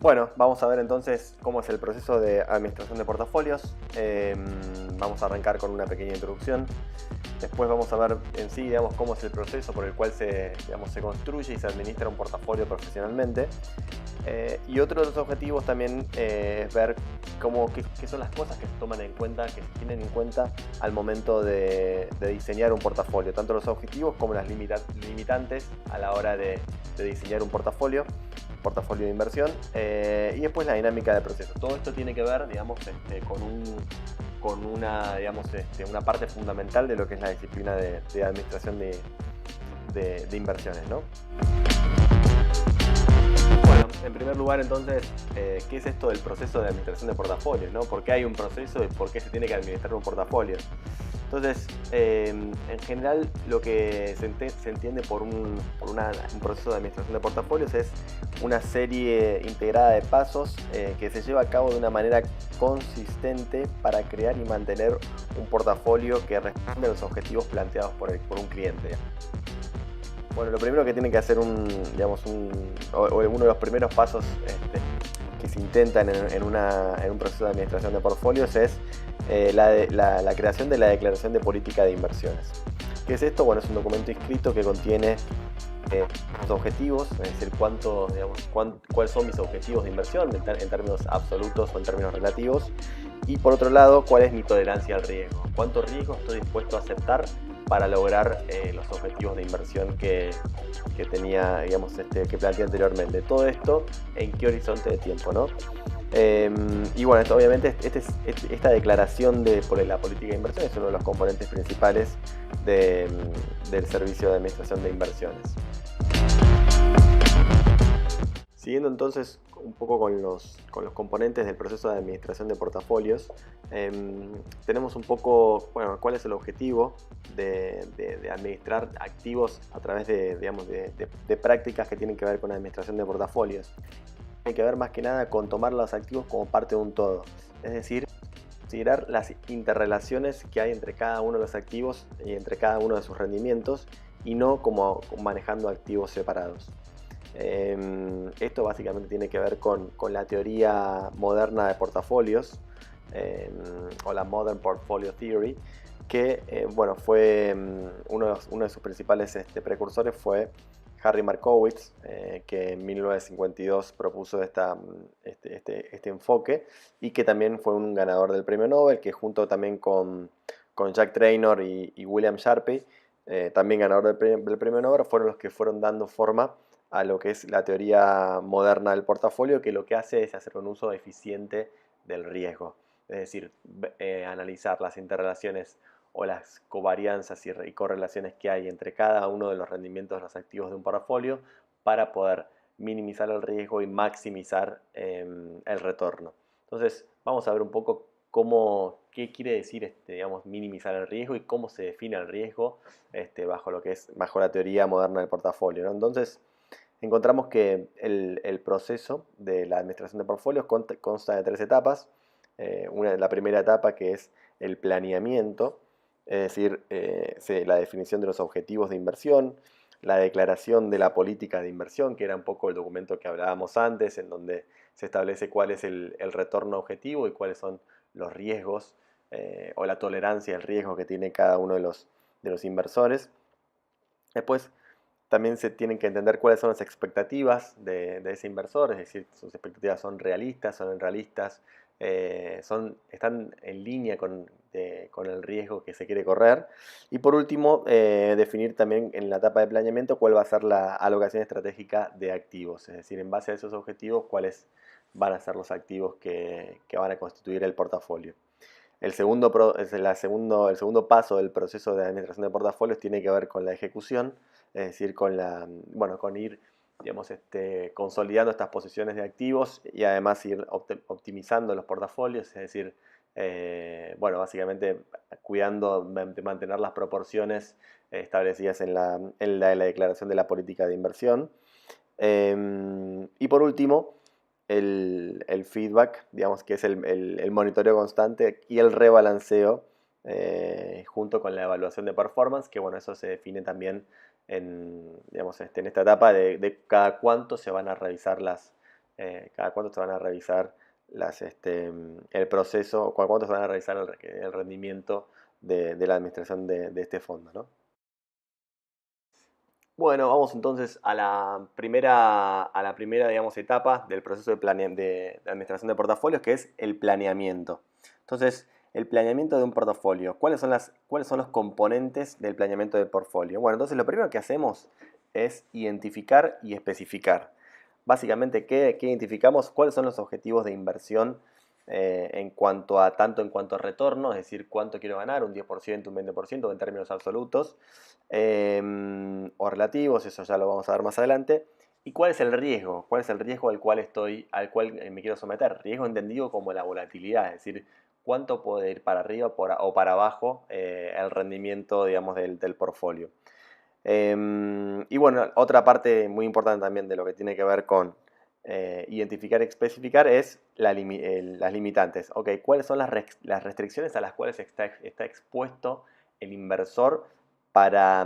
Bueno, vamos a ver entonces cómo es el proceso de administración de portafolios. Vamos a arrancar con una pequeña introducción. Después vamos a ver en sí, digamos, cómo es el proceso por el cual se construye y se administra un portafolio profesionalmente. Y otro de los objetivos también es ver qué son las cosas que se toman en cuenta, que se tienen en cuenta al momento de diseñar un portafolio, tanto los objetivos como las limitantes a la hora de diseñar un portafolio de inversión, y después la dinámica del proceso. Todo esto tiene que ver, digamos, con una, digamos, una parte fundamental de lo que es la disciplina de administración de inversiones, ¿no? Bueno, en primer lugar entonces, ¿qué es esto del proceso de administración de portafolios, ¿no? ¿Por qué hay un proceso y por qué se tiene que administrar un portafolio? Entonces, en general lo que se entiende por un proceso de administración de portafolios es una serie integrada de pasos que se lleva a cabo de una manera consistente para crear y mantener un portafolio que responde a los objetivos planteados por un cliente. Bueno, lo primero que tiene que hacer uno de los primeros pasos que se intentan en un proceso de administración de portfolios es la creación de la declaración de política de inversiones. ¿Qué es esto? Bueno, es un documento inscrito que contiene los objetivos, es decir, cuáles son mis objetivos de inversión en términos absolutos o en términos relativos, y por otro lado, cuál es mi tolerancia al riesgo, cuánto riesgo estoy dispuesto a aceptar para lograr los objetivos de inversión que tenía, digamos, que planteé anteriormente. Todo esto en qué horizonte de tiempo, ¿no? Y bueno, obviamente esta declaración por la política de inversión es uno de los componentes principales del servicio de administración de inversiones. Siguiendo entonces un poco con los componentes del proceso de administración de portafolios, tenemos un poco, bueno, cuál es el objetivo de administrar activos a través de prácticas que tienen que ver con la administración de portafolios. Tiene que ver más que nada con tomar los activos como parte de un todo, es decir, considerar las interrelaciones que hay entre cada uno de los activos y entre cada uno de sus rendimientos, y no como manejando activos separados. Esto básicamente tiene que ver con la teoría moderna de portafolios, o la Modern Portfolio Theory, que bueno, fue uno de sus principales precursores fue Harry Markowitz, que en 1952 propuso este enfoque, y que también fue un ganador del premio Nobel, que junto también con Jack Traynor y William Sharpe, también ganador del premio Nobel, fueron los que fueron dando forma a lo que es la teoría moderna del portafolio, que lo que hace es hacer un uso eficiente del riesgo. Es decir, analizar las interrelaciones o las covarianzas y correlaciones que hay entre cada uno de los rendimientos de los activos de un portafolio para poder minimizar el riesgo y maximizar el retorno. Entonces, vamos a ver un poco qué quiere decir digamos, minimizar el riesgo y cómo se define el riesgo bajo la teoría moderna del portafolio, ¿no? Entonces, encontramos que el proceso de la administración de portfolios consta de tres etapas. La primera etapa, que es el planeamiento, es decir, la definición de los objetivos de inversión, la declaración de la política de inversión, que era un poco el documento que hablábamos antes, en donde se establece cuál es el retorno objetivo y cuáles son los riesgos, o la tolerancia al riesgo que tiene cada uno de los inversores. Después, también se tienen que entender cuáles son las expectativas de ese inversor, es decir, sus expectativas son realistas, son irrealistas, están en línea con el riesgo que se quiere correr. Y por último, definir también en la etapa de planeamiento cuál va a ser la alocación estratégica de activos, es decir, en base a esos objetivos, cuáles van a ser los activos que van a constituir el portafolio. El segundo paso del proceso de administración de portafolios tiene que ver con la ejecución, es decir, con ir, digamos, consolidando estas posiciones de activos y además ir optimizando los portafolios, es decir, bueno, básicamente cuidando de mantener las proporciones establecidas en la declaración de la política de inversión. Y por último, el feedback, digamos, que es el monitoreo constante y el rebalanceo, junto con la evaluación de performance, que bueno, eso se define también digamos, en esta etapa de cada cuánto se van a revisar cada cuánto se van a revisar el proceso, o cada cuánto se van a revisar el rendimiento de la administración de este fondo, ¿no? Bueno, vamos entonces a la primera, digamos, etapa del proceso de administración de portafolios, que es el planeamiento. Entonces, el planeamiento de un portafolio. ¿Cuáles son los componentes del planeamiento del portfolio? Bueno, entonces lo primero que hacemos es identificar y especificar. Básicamente, ¿qué identificamos? ¿Cuáles son los objetivos de inversión tanto en cuanto a retorno, es decir, cuánto quiero ganar, un 10%, un 20% en términos absolutos, o relativos, eso ya lo vamos a ver más adelante. ¿Y cuál es el riesgo? ¿Cuál es el riesgo al cual me quiero someter? Riesgo entendido como la volatilidad, es decir, cuánto puede ir para arriba o para abajo el rendimiento, digamos, del portfolio. Y bueno, otra parte muy importante también de lo que tiene que ver con identificar y especificar es las limitantes. Ok, ¿cuáles son las restricciones a las cuales está expuesto el inversor para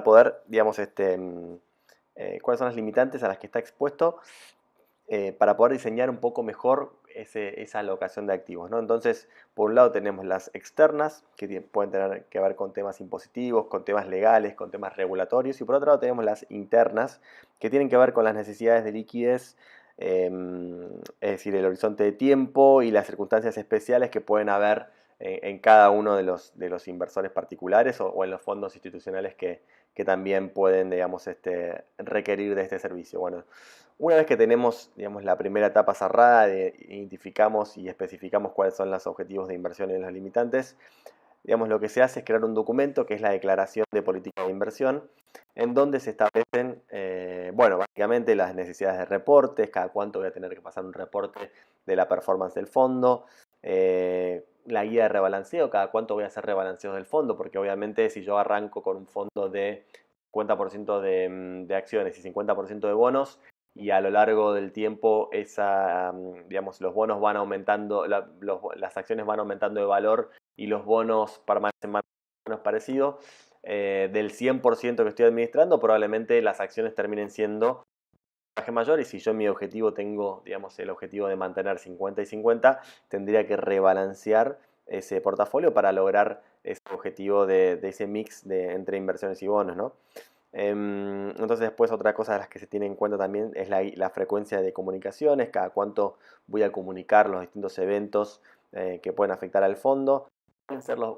poder, digamos, cuáles son las limitantes a las que está expuesto para poder diseñar un poco mejor esa alocación de activos, ¿no? Entonces, por un lado tenemos las externas, que pueden tener que ver con temas impositivos, con temas legales, con temas regulatorios, y por otro lado tenemos las internas, que tienen que ver con las necesidades de liquidez, es decir, el horizonte de tiempo y las circunstancias especiales que pueden haber en cada uno de los inversores particulares o en los fondos institucionales que también pueden, digamos, requerir de este servicio. Bueno, una vez que tenemos, digamos, la primera etapa cerrada, identificamos y especificamos cuáles son los objetivos de inversión y los limitantes, digamos, lo que se hace es crear un documento que es la Declaración de Política de Inversión, en donde se establecen, bueno, básicamente las necesidades de reportes, cada cuánto voy a tener que pasar un reporte de la performance del fondo, la guía de rebalanceo, cada cuánto voy a hacer rebalanceos del fondo, porque obviamente si yo arranco con un fondo de 50% de acciones y 50% de bonos, y a lo largo del tiempo digamos, los bonos van aumentando, las acciones van aumentando de valor y los bonos permanecen más o menos parecidos, del 100% que estoy administrando, probablemente las acciones terminen siendo mayor, y si yo en mi objetivo tengo, digamos, el objetivo de mantener 50 y 50, tendría que rebalancear ese portafolio para lograr ese objetivo de ese mix entre inversiones y bonos, ¿no? Entonces después otra cosa de las que se tiene en cuenta también es la frecuencia de comunicaciones, cada cuánto voy a comunicar los distintos eventos que pueden afectar al fondo,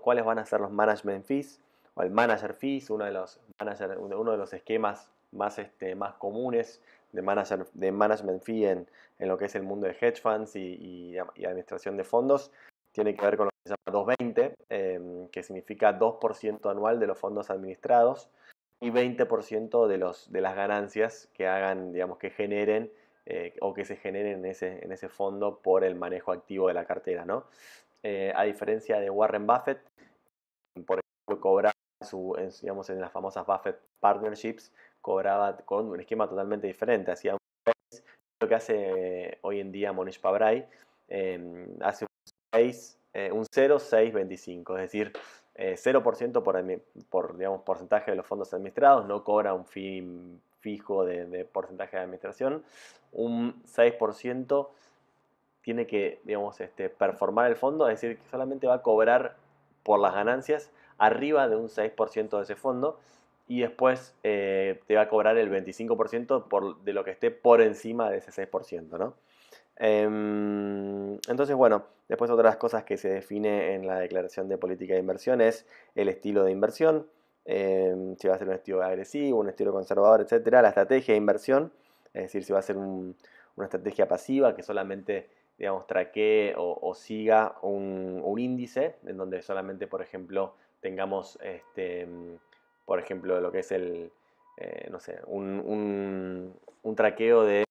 cuáles van a ser los management fees o el manager fees, uno de los esquemas más comunes de management fee en lo que es el mundo de hedge funds y administración de fondos. Tiene que ver con lo que se llama 220, que significa 2% anual de los fondos administrados y 20% de las ganancias que hagan, digamos, que generen o que se generen en ese fondo por el manejo activo de la cartera, ¿no? A diferencia de Warren Buffett, por ejemplo, cobraba digamos, en las famosas Buffett Partnerships, cobraba con un esquema totalmente diferente. Hacía lo que hace hoy en día Monish Pabrai, hace un 0,625, es decir, 0% por digamos, porcentaje de los fondos administrados, no cobra un fee fijo de porcentaje de administración, un 6% tiene que, digamos, performar el fondo, es decir, que solamente va a cobrar por las ganancias arriba de un 6% de ese fondo, y después te va a cobrar el 25% de lo que esté por encima de ese 6%, ¿no? Entonces, bueno, después otras cosas que se define en la declaración de política de inversión es el estilo de inversión, si va a ser un estilo agresivo, un estilo conservador, etcétera, la estrategia de inversión, es decir, si va a ser una estrategia pasiva que solamente, digamos, traquee o siga un índice, en donde solamente, por ejemplo, tengamos, por ejemplo, lo que es no sé, un traqueo de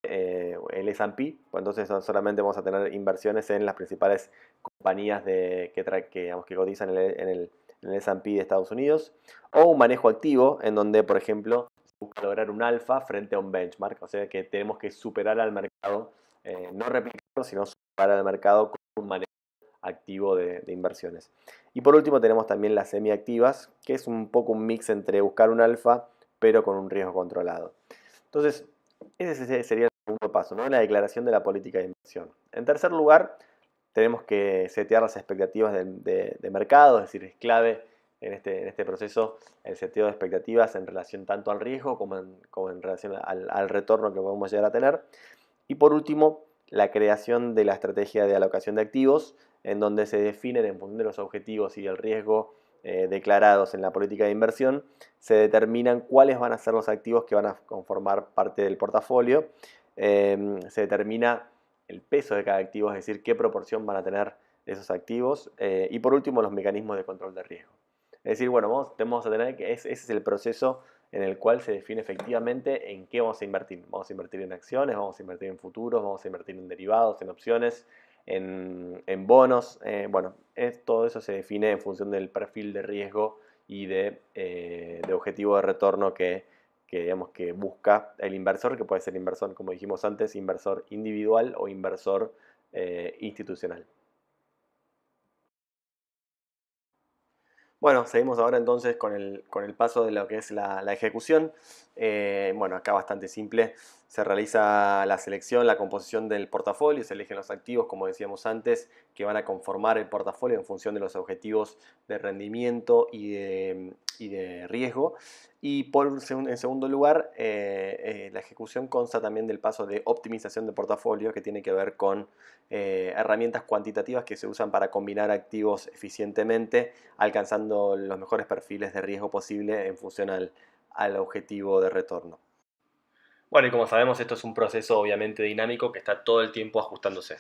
el S&P, pues entonces solamente vamos a tener inversiones en las principales compañías digamos, que cotizan en el S&P de Estados Unidos, o un manejo activo en donde, por ejemplo, se busca lograr un alfa frente a un benchmark, o sea que tenemos que superar al mercado, no replicarlo, sino superar al mercado con un manejo activo de inversiones. Y por último tenemos también las semiactivas, que es un poco un mix entre buscar un alfa, pero con un riesgo controlado. Entonces, ese sería segundo paso, ¿no? La declaración de la política de inversión. En tercer lugar, tenemos que setear las expectativas de mercado, es decir, es clave en este proceso el seteo de expectativas en relación tanto al riesgo como en relación al retorno que podemos llegar a tener. Y por último, la creación de la estrategia de alocación de activos, en donde se definen en función de los objetivos y el riesgo declarados en la política de inversión, se determinan cuáles van a ser los activos que van a conformar parte del portafolio, se determina el peso de cada activo, es decir, qué proporción van a tener esos activos, y por último los mecanismos de control de riesgo. Es decir, bueno, vamos a tener que ese es el proceso en el cual se define efectivamente en qué vamos a invertir. Vamos a invertir en acciones, vamos a invertir en futuros, vamos a invertir en derivados, en opciones, en bonos. Bueno, todo eso se define en función del perfil de riesgo y de objetivo de retorno digamos, que busca el inversor, que puede ser inversor, como dijimos antes, inversor individual o inversor institucional. Bueno, seguimos ahora entonces con el paso de lo que es la ejecución. Bueno, acá bastante simple. Se realiza la selección, la composición del portafolio, se eligen los activos, como decíamos antes, que van a conformar el portafolio en función de los objetivos de rendimiento y de riesgo. Y en segundo lugar, la ejecución consta también del paso de optimización de portafolio, que tiene que ver con herramientas cuantitativas que se usan para combinar activos eficientemente, alcanzando los mejores perfiles de riesgo posible en función al objetivo de retorno. Bueno, y como sabemos, esto es un proceso obviamente dinámico que está todo el tiempo ajustándose.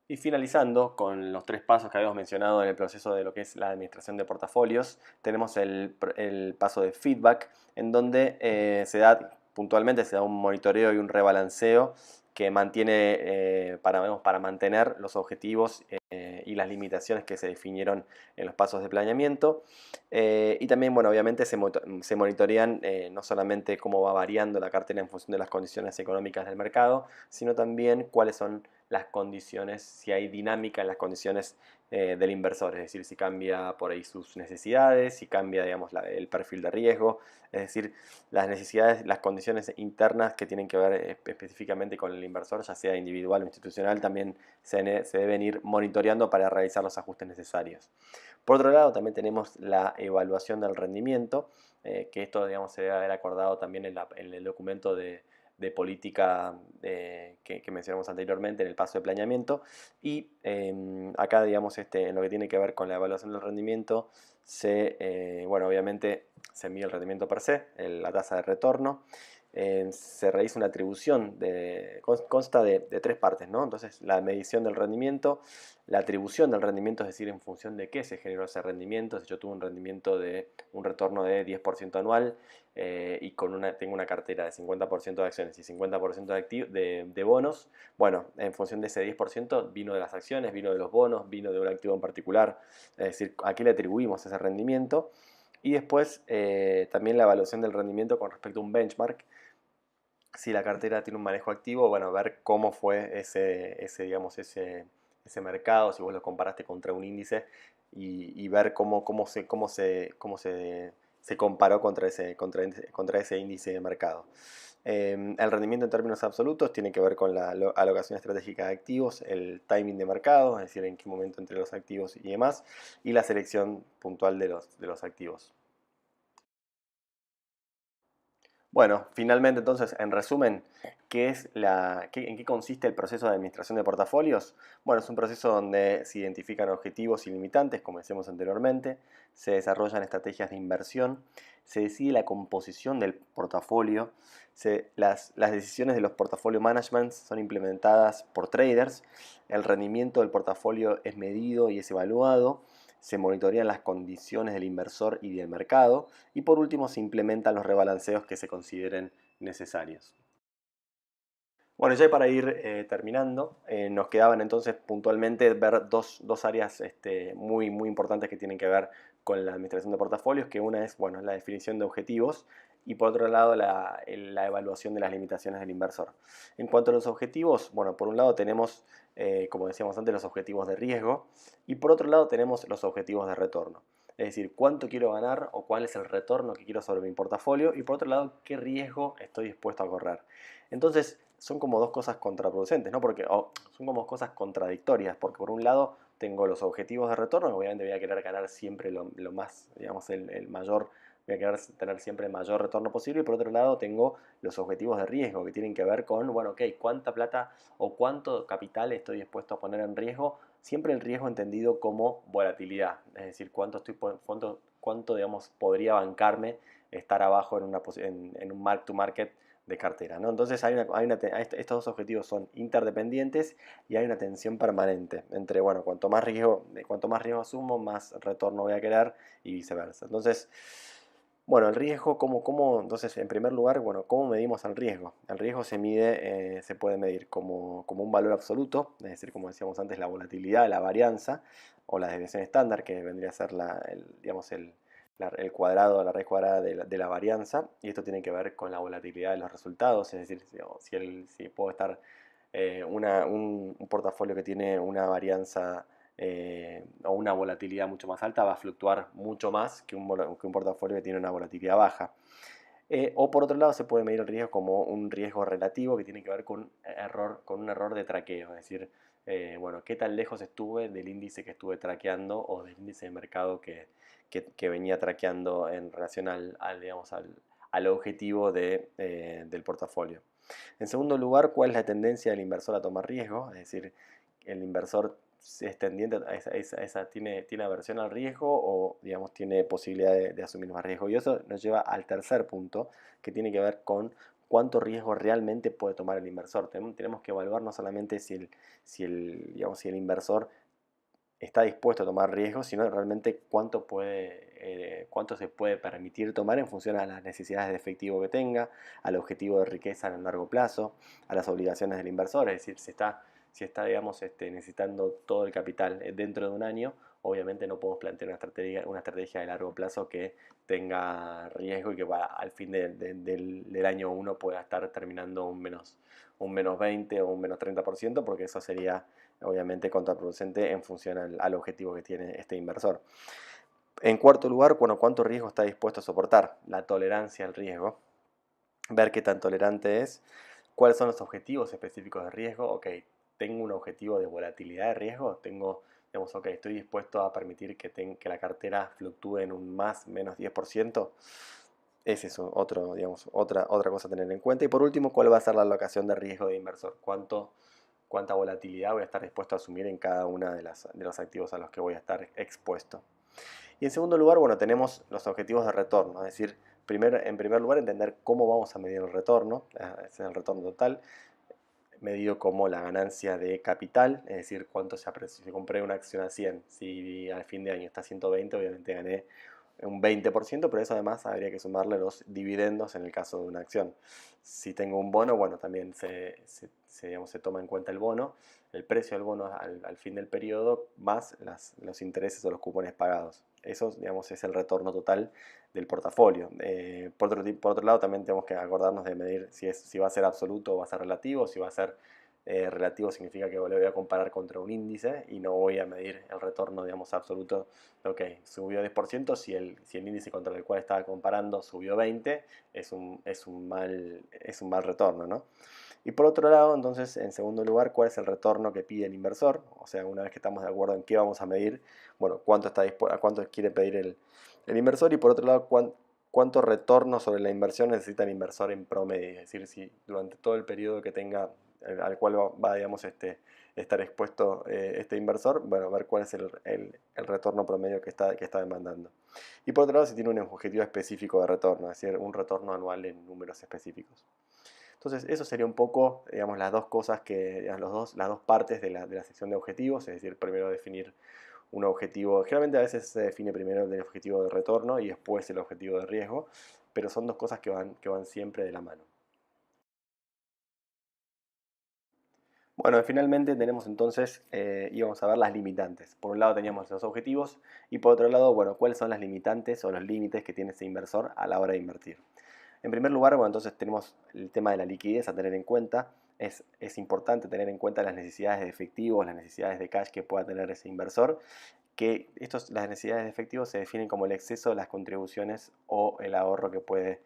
Y finalizando con los tres pasos que habíamos mencionado en el proceso de lo que es la administración de portafolios, tenemos el paso de feedback, en donde puntualmente se da un monitoreo y un rebalanceo que mantiene, para mantener los objetivos y las limitaciones que se definieron en los pasos de planeamiento. Y también, bueno, obviamente se monitorean no solamente cómo va variando la cartera en función de las condiciones económicas del mercado, sino también cuáles son las condiciones, si hay dinámica en las condiciones del inversor, es decir, si cambia por ahí sus necesidades, si cambia, digamos, el perfil de riesgo, es decir, las necesidades, las condiciones internas que tienen que ver específicamente con el inversor, ya sea individual o institucional, también se deben ir monitoreando para realizar los ajustes necesarios. Por otro lado, también tenemos la evaluación del rendimiento, que esto, digamos, se debe haber acordado también en el documento de política que mencionamos anteriormente en el paso de planeamiento. Y acá, digamos, en lo que tiene que ver con la evaluación del rendimiento, bueno, obviamente se mide el rendimiento per se, la tasa de retorno. Se realiza una atribución, consta de tres partes, ¿no? Entonces, la medición del rendimiento, la atribución del rendimiento, es decir, en función de qué se generó ese rendimiento. Si yo tuve un retorno de 10% anual y tengo una cartera de 50% de acciones y 50% de bonos, bueno, en función de ese 10% vino de las acciones, vino de los bonos, vino de un activo en particular, es decir, a qué le atribuimos ese rendimiento. Y después también la evaluación del rendimiento con respecto a un benchmark. Si la cartera tiene un manejo activo, bueno, ver cómo fue ese mercado, si vos lo comparaste contra un índice y ver cómo se comparó contra ese índice de mercado. El rendimiento en términos absolutos tiene que ver con la alocación estratégica de activos, el timing de mercado, es decir, en qué momento entre los activos y demás, y la selección puntual de los activos. Bueno, finalmente entonces, en resumen, ¿en qué consiste el proceso de administración de portafolios? Bueno, es un proceso donde se identifican objetivos y limitantes, como decíamos anteriormente, se desarrollan estrategias de inversión, se decide la composición del portafolio, las decisiones de los portafolio management son implementadas por traders, el rendimiento del portafolio es medido y es evaluado, se monitorean las condiciones del inversor y del mercado y por último se implementan los rebalanceos que se consideren necesarios. Bueno, ya para ir terminando, nos quedaban entonces puntualmente ver dos áreas muy importantes que tienen que ver con la administración de portafolios, que una es, bueno, la definición de objetivos y por otro lado la evaluación de las limitaciones del inversor. En cuanto a los objetivos, bueno, por un lado tenemos, como decíamos antes, los objetivos de riesgo y por otro lado tenemos los objetivos de retorno. es decir, cuánto quiero ganar o cuál es el retorno que quiero sobre mi portafolio, y por otro lado, qué riesgo estoy dispuesto a correr. Entonces, son como dos cosas contraproducentes, ¿no? Porque son como cosas contradictorias, porque por un lado tengo los objetivos de retorno, que obviamente voy a querer ganar siempre lo más, digamos, el mayor, voy a querer tener siempre el mayor retorno posible, y por otro lado tengo los objetivos de riesgo, que tienen que ver con, bueno, ok, cuánta plata o cuánto capital estoy dispuesto a poner en riesgo, siempre el riesgo entendido como volatilidad, es decir, cuánto digamos, podría bancarme estar abajo en un mark to market de cartera, ¿no? Entonces estos dos objetivos son interdependientes y hay una tensión permanente entre, bueno, cuanto más riesgo asumo, más retorno voy a querer y viceversa. Entonces, bueno, el riesgo, entonces, en primer lugar, bueno, ¿cómo medimos el riesgo? El riesgo se puede medir como un valor absoluto, es decir, como decíamos antes, la volatilidad, la varianza o la desviación estándar, que vendría a ser digamos, el cuadrado, la raíz cuadrada de la varianza, y esto tiene que ver con la volatilidad de los resultados, es decir, si puedo estar un portafolio que tiene una varianza o una volatilidad mucho más alta va a fluctuar mucho más que un portafolio que tiene una volatilidad baja. O por otro lado se puede medir el riesgo como un riesgo relativo que tiene que ver con un error de traqueo, es decir, bueno, qué tan lejos estuve del índice que estuve traqueando o del índice de mercado que venía traqueando en relación digamos, al objetivo del portafolio. En segundo lugar, ¿cuál es la tendencia del inversor a tomar riesgo? Es decir, el inversor es tendiente tiene aversión al riesgo o, digamos, tiene posibilidad de asumir más riesgo. Y eso nos lleva al tercer punto, que tiene que ver con cuánto riesgo realmente puede tomar el inversor. Tenemos que evaluar no solamente digamos, si el inversor está dispuesto a tomar riesgos, sino realmente cuánto se puede permitir tomar en función a las necesidades de efectivo que tenga, al objetivo de riqueza en el largo plazo, a las obligaciones del inversor, es decir, si está digamos, necesitando todo el capital dentro de un año, obviamente no podemos plantear una estrategia de largo plazo que tenga riesgo y que al fin del año 1 pueda estar terminando un menos 20 o un menos 30%, porque eso sería obviamente contraproducente en función al objetivo que tiene este inversor. En cuarto lugar, bueno, ¿cuánto riesgo está dispuesto a soportar? La tolerancia al riesgo. Ver qué tan tolerante es. ¿Cuáles son los objetivos específicos de riesgo? Ok, tengo un objetivo de volatilidad de riesgo. Digamos, ok, estoy dispuesto a permitir que la cartera fluctúe en un menos 10%. Ese es otra cosa a tener en cuenta. Y por último, ¿cuál va a ser la alocación de riesgo de inversor? Cuánta volatilidad voy a estar dispuesto a asumir en cada uno de los activos a los que voy a estar expuesto. Y en segundo lugar, bueno, tenemos los objetivos de retorno, es decir, en primer lugar entender cómo vamos a medir el retorno, ese es el retorno total, medido como la ganancia de capital, es decir, cuánto se aprecia. Si compré una acción a 100, si al fin de año está a 120, obviamente gané un 20%, pero eso además habría que sumarle los dividendos en el caso de una acción. Si tengo un bono, bueno, también se toma en cuenta el bono, el precio del bono al fin del periodo, más los intereses o los cupones pagados. Eso, digamos, es el retorno total del portafolio. Por otro lado, también tenemos que acordarnos de medir si va a ser absoluto o va a ser relativo. Si va a ser relativo significa que lo voy a comparar contra un índice y no voy a medir el retorno, digamos, absoluto. Ok, subió 10%, si el índice contra el cual estaba comparando subió 20%, es un mal retorno, ¿no? Y por otro lado, entonces, en segundo lugar, ¿cuál es el retorno que pide el inversor? O sea, una vez que estamos de acuerdo en qué vamos a medir, bueno, cuánto quiere pedir el inversor, y por otro lado, cuánto retorno sobre la inversión necesita el inversor en promedio. Es decir, si durante todo el periodo que tenga, al cual va digamos, estar expuesto este inversor, bueno, ver cuál es el retorno promedio que está demandando. Y por otro lado, si tiene un objetivo específico de retorno, es decir, un retorno anual en números específicos. Entonces, eso sería un poco, digamos, las dos cosas las dos partes de la sección de objetivos, es decir, primero definir un objetivo. Generalmente a veces se define primero el objetivo de retorno y después el objetivo de riesgo, pero son dos cosas que van siempre de la mano. Bueno, finalmente tenemos entonces, íbamos a ver las limitantes. Por un lado teníamos los objetivos y por otro lado, bueno, cuáles son las limitantes o los límites que tiene ese inversor a la hora de invertir. En primer lugar, bueno, entonces tenemos el tema de la liquidez a tener en cuenta. Es importante tener en cuenta las necesidades de efectivo, las necesidades de cash que pueda tener ese inversor, que las necesidades de efectivo se definen como el exceso de las contribuciones o el ahorro que puede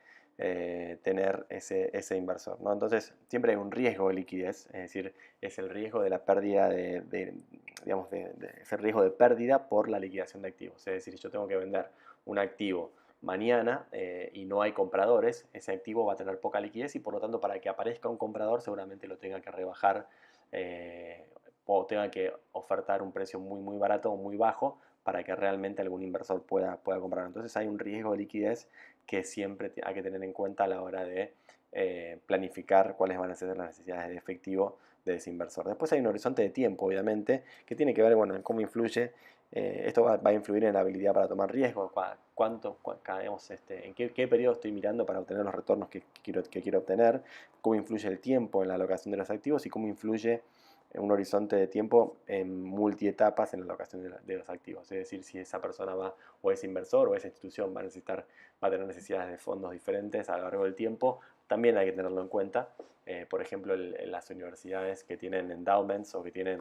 tener ese inversor, ¿no? Entonces siempre hay un riesgo de liquidez, es decir, es el riesgo de la pérdida digamos, ese riesgo de pérdida por la liquidación de activos. Es decir, si yo tengo que vender un activo mañana y no hay compradores, ese activo va a tener poca liquidez y por lo tanto para que aparezca un comprador seguramente lo tenga que rebajar o tenga que ofertar un precio muy barato o muy bajo para que realmente algún inversor pueda comprar. Entonces hay un riesgo de liquidez que siempre hay que tener en cuenta a la hora de planificar cuáles van a ser las necesidades de efectivo de ese inversor. Después hay un horizonte de tiempo, obviamente, que tiene que ver, bueno, en cómo influye. Esto va a influir en la habilidad para tomar riesgo, en qué periodo estoy mirando para obtener los retornos que quiero obtener, cómo influye el tiempo en la alocación de los activos y cómo influye un horizonte de tiempo en multietapas en la alocación de los activos. Es decir, si esa persona o ese inversor o esa institución va a tener necesidades de fondos diferentes a lo largo del tiempo, también hay que tenerlo en cuenta. Por ejemplo, las universidades que tienen endowments o que tienen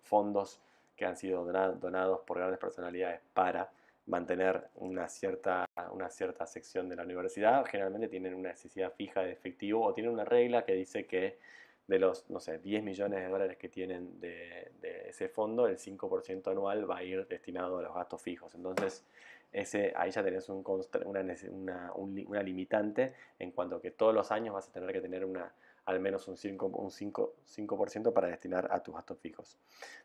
fondos que han sido donados por grandes personalidades para mantener una cierta sección de la universidad, generalmente tienen una necesidad fija de efectivo o tienen una regla que dice que de los, no sé, 10 millones de dólares que tienen de ese fondo, el 5% anual va a ir destinado a los gastos fijos. Entonces, ahí ya tenés una limitante en cuanto a que todos los años vas a tener que tener al menos un 5% para destinar a tus gastos fijos.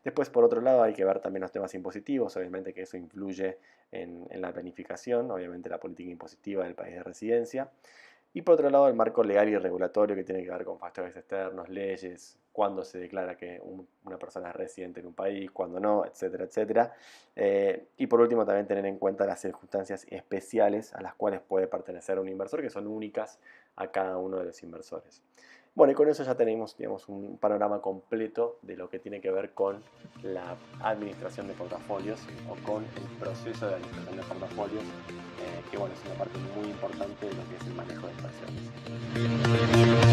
Después, por otro lado, hay que ver también los temas impositivos, obviamente que eso influye en la planificación, obviamente la política impositiva del país de residencia. Y por otro lado, el marco legal y regulatorio que tiene que ver con factores externos, leyes, cuándo se declara que una persona es residente en un país, cuándo no, etcétera, etcétera. Y por último, también tener en cuenta las circunstancias especiales a las cuales puede pertenecer un inversor, que son únicas a cada uno de los inversores. Bueno, y con eso ya tenemos, digamos, un panorama completo de lo que tiene que ver con la administración de portafolios o con el proceso de administración de portafolios, que bueno, es una parte muy importante de lo que es el manejo de inversiones.